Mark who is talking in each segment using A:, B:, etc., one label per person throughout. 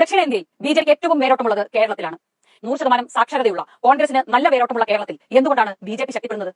A: ദക്ഷിണേന്ത്യയിൽ ബിജെപിക്ക് ഏറ്റവും വേരോട്ടമുള്ളത് കേരളത്തിലാണ്. 100% സാക്ഷരതയുള്ള കോൺഗ്രസിന് നല്ല വേരോട്ടമുള്ള കേരളത്തിൽ എന്തുകൊണ്ടാണ് ബിജെപി ശക്തിപ്പെടുന്നത്?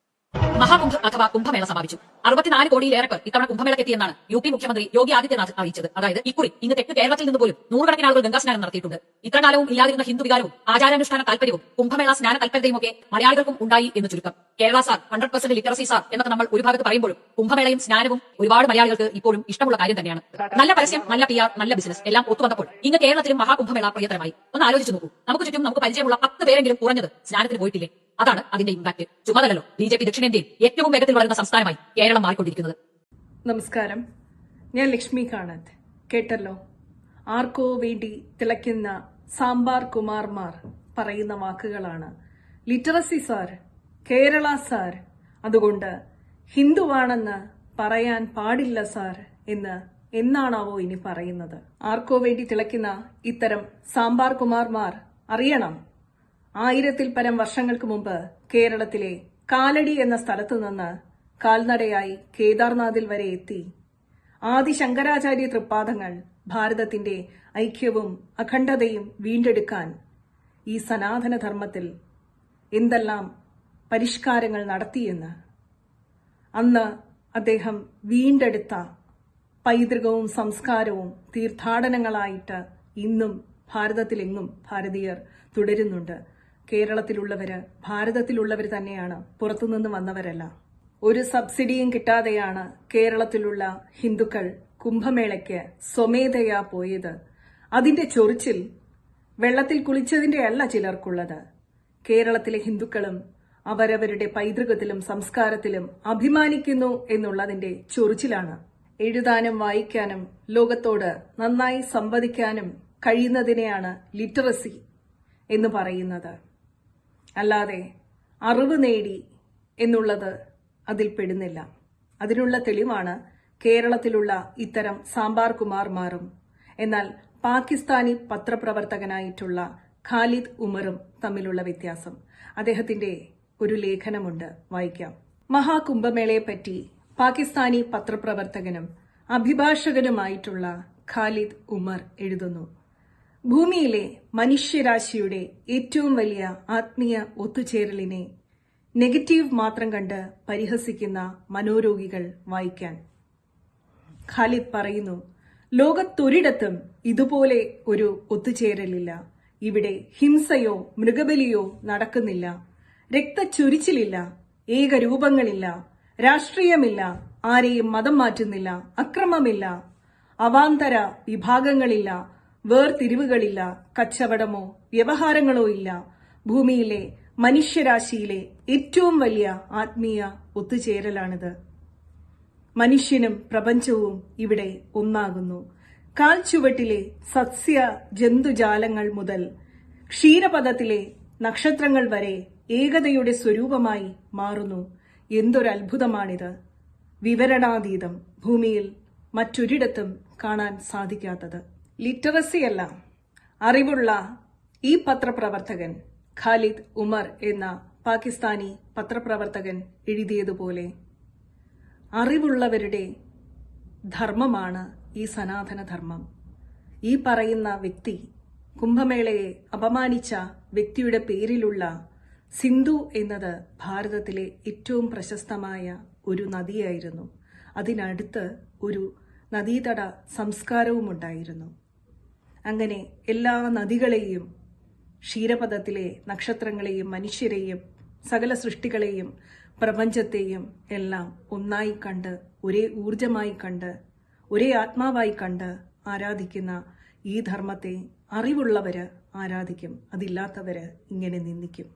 A: മഹാകുംഭ് അഥവാ കുംഭമേള സമാപിച്ചു. 64 കോടിയിലേറെ പേർ ഇത്തവണ കുംഭമേളക്കെത്തിയെന്നാണ് യുപി മുഖ്യമന്ത്രി യോഗി ആദിത്യനാഥ് അറിയിച്ചത്. അതായത് ഇക്കുറി ഇന്ന് തെക്ക് കേരളത്തിൽ നിന്ന് പോലും നൂറുകണക്കിന് ആളുകൾ ഗംഗാസ്നാനം നടത്തിയിട്ടുണ്ട്. ഇത്രകാലവും ഇല്ലാതിരുന്ന ഹിന്ദു വികാരവും ആചാരാനുഷ്ഠാന താല്പര്യവും കുംഭമേള സ്നാന താല്പര്യവും ഒക്കെ മലയാളികൾക്കും ഉണ്ടായി എന്ന് ചുരുക്കം. കേരള സാർ, 100% ലിറ്ററസി സാർ എന്നൊക്കെ നമ്മൾ ഒരു ഭാഗത്ത് പറയുമ്പോഴും കുംഭമേളയും സ്നാനവും ഒരുപാട് മലയാളികൾക്ക് ഇപ്പോഴും ഇഷ്ടമുള്ള കാര്യം തന്നെയാണ്. നല്ല പരസ്യം, നല്ല PR, നല്ല ബിസിനസ് എല്ലാം ഒത്തുവന്നപ്പോൾ ഇന്ന് കേരളത്തിലും മഹാകുംഭമേള പ്രിയതരമായി. ഒന്ന് ആലോചിച്ച് നോക്കൂ. നമുക്ക് ചുറ്റും നമുക്ക് പരിചയമുള്ള 10 പേരെങ്കിലും കുറഞ്ഞത് സ്നാനത്തിന് പോയിട്ടില്ലേ? അതാണ് അതിന്റെ ഇമ്പാക്ട്. ചുമതലല്ലോ ബിജെപി ദക്ഷിണേന്ത്യയിൽ ഏറ്റവും വേഗത്തിൽ വളരുന്ന സംസ്ഥാനമായി കേരളം മാറിക്കൊണ്ടിരിക്കുന്നത്.
B: നമസ്കാരം, ഞാൻ ലക്ഷ്മി കാണത്ത്. കേട്ടല്ലോ, ആർക്കോ വേണ്ടി തിളയ്ക്കുന്ന സാമ്പാർ കുമാർമാർ പറയുന്ന വാക്കുകളാണ്. ലിറ്ററസി സാർ, കേരള സാർ, അതുകൊണ്ട് ഹിന്ദുവാണെന്ന് പറയാൻ പാടില്ല സാർ എന്ന് എന്നാണാവോ ഇനി പറയുന്നത്? ആർക്കോ വേണ്ടി തിളയ്ക്കുന്ന ഇത്തരം സാമ്പാർ കുമാർമാർ അറിയണം, 1000-ൽ പരം വർഷങ്ങൾക്ക് മുമ്പ് കേരളത്തിലെ കാലടി എന്ന സ്ഥലത്തു നിന്ന് കാൽനടയായി കേദാർനാഥിൽ വരെ എത്തി ആദി ശങ്കരാചാര്യ തൃപ്പാദങ്ങൾ ഭാരതത്തിന്റെ ഐക്യവും അഖണ്ഡതയും വീണ്ടെടുക്കാൻ ഈ സനാതനധർമ്മത്തിൽ എന്തെല്ലാം പരിഷ്കാരങ്ങൾ നടത്തിയെന്ന്, അന്ന് അദ്ദേഹം വീണ്ടെടുത്ത പൈതൃകവും സംസ്കാരവും തീർത്ഥാടനങ്ങളായിട്ട് ഇന്നും ഭാരതത്തിലെങ്ങും ഭാരതീയർ തുടരുന്നുണ്ട്. കേരളത്തിലുള്ളവര് ഭാരതത്തിലുള്ളവർ തന്നെയാണ്, പുറത്തുനിന്ന് വന്നവരല്ല. ഒരു സബ്സിഡിയും കിട്ടാതെയാണ് കേരളത്തിലുള്ള ഹിന്ദുക്കൾ കുംഭമേളയ്ക്ക് സ്വമേധയാ പോയത്. അതിന്റെ ചൊറിച്ചിൽ വെള്ളത്തിൽ കുളിച്ചതിന്റെ അല്ല ചിലർക്കുള്ളത്. കേരളത്തിലെ ഹിന്ദുക്കളും അവരവരുടെ പൈതൃകത്തിലും സംസ്കാരത്തിലും അഭിമാനിക്കുന്നു എന്നുള്ളതിന്റെ ചൊറിച്ചിലാണ്. എഴുതാനും വായിക്കാനും ലോകത്തോട് നന്നായി സംവദിക്കാനും കഴിയുന്നതിനെയാണ് ലിറ്ററസി എന്ന് പറയുന്നത്. അല്ലാതെ അറിവ് നേടി എന്നുള്ളത് അതിൽ പെടുന്നില്ല. അതിനുള്ള തെളിവാണ് കേരളത്തിലുള്ള ഇത്തരം സാമ്പാർ കുമാർമാരും എന്നാൽ പാകിസ്ഥാനി പത്രപ്രവർത്തകനായിട്ടുള്ള ഖാലിദ് ഉമറും തമ്മിലുള്ള വ്യത്യാസം. അദ്ദേഹത്തിന്റെ ഒരു ലേഖനമുണ്ട്, വായിക്കാം. മഹാകുംഭമേളയെപ്പറ്റി പാകിസ്ഥാനി പത്രപ്രവർത്തകനും അഭിഭാഷകനുമായിട്ടുള്ള ഖാലിദ് ഉമർ എഴുതുന്നു: ഭൂമിയിലെ മനുഷ്യരാശിയുടെ ഏറ്റവും വലിയ ആത്മീയ ഒത്തുചേരലിനെ നെഗറ്റീവ് മാത്രം കണ്ട് പരിഹസിക്കുന്ന മനോരോഗികൾ വായിക്കാൻ. ഖാലിദ് പറയുന്നു, ലോകത്തൊരിടത്തും ഇതുപോലെ ഒരു ഒത്തുചേരലില്ല. ഇവിടെ ഹിംസയോ മൃഗബലിയോ നടക്കുന്നില്ല, രക്തച്ചൊരിച്ചിലില്ല, ഏകരൂപങ്ങളില്ല, രാഷ്ട്രീയമില്ല, ആരെയും മതം മാറ്റുന്നില്ല, അക്രമമില്ല, അവാന്തര വിഭാഗങ്ങളില്ല, വേർതിരിവുകളില്ല, കച്ചവടമോ വ്യവഹാരങ്ങളോ ഇല്ല. ഭൂമിയിലെ മനുഷ്യരാശിയിലെ ഏറ്റവും വലിയ ആത്മീയ ഒത്തുചേരലാണിത്. മനുഷ്യനും പ്രപഞ്ചവും ഇവിടെ ഒന്നാകുന്നു. കാൽച്ചുവട്ടിലെ സസ്യ ജന്തുജാലങ്ങൾ മുതൽ ക്ഷീരപഥത്തിലെ നക്ഷത്രങ്ങൾ വരെ ഏകതയുടെ സ്വരൂപമായി മാറുന്നു. എന്തൊരത്ഭുതമാണിത്! വിവരണാതീതം, ഭൂമിയിൽ മറ്റൊരിടത്തും കാണാൻ സാധിക്കാത്തത്. ലിറ്ററസിയല്ല, അറിവുള്ള ഈ പത്രപ്രവർത്തകൻ ഖാലിദ് ഉമർ എന്ന പാകിസ്ഥാനി പത്രപ്രവർത്തകൻ എഴുതിയതുപോലെ അറിവുള്ളവരുടെ ധർമ്മമാണ് ഈ സനാതനധർമ്മം. ഈ പറയുന്ന വ്യക്തി, കുംഭമേളയെ അപമാനിച്ച വ്യക്തിയുടെ പേരിലുള്ള സിന്ധു എന്നത് ഭാരതത്തിലെ ഏറ്റവും പ്രശസ്തമായ ഒരു നദിയായിരുന്നു. അതിനടുത്ത് ഒരു നദീതട സംസ്കാരവും ഉണ്ടായിരുന്നു. അങ്ങനെ എല്ലാ നദികളെയും, ക്ഷീരപഥത്തിലെ നക്ഷത്രങ്ങളെയും മനുഷ്യരെയും സകല സൃഷ്ടികളെയും പ്രപഞ്ചത്തെയും എല്ലാം ഒന്നായി കണ്ട്, ഒരേ ഊർജമായി കണ്ട്, ഒരേ ആത്മാവായി കണ്ട് ആരാധിക്കുന്ന ഈ ധർമ്മത്തെ അറിവുള്ളവര് ആരാധിക്കും, അതില്ലാത്തവര് ഇങ്ങനെ നിന്ദിക്കും.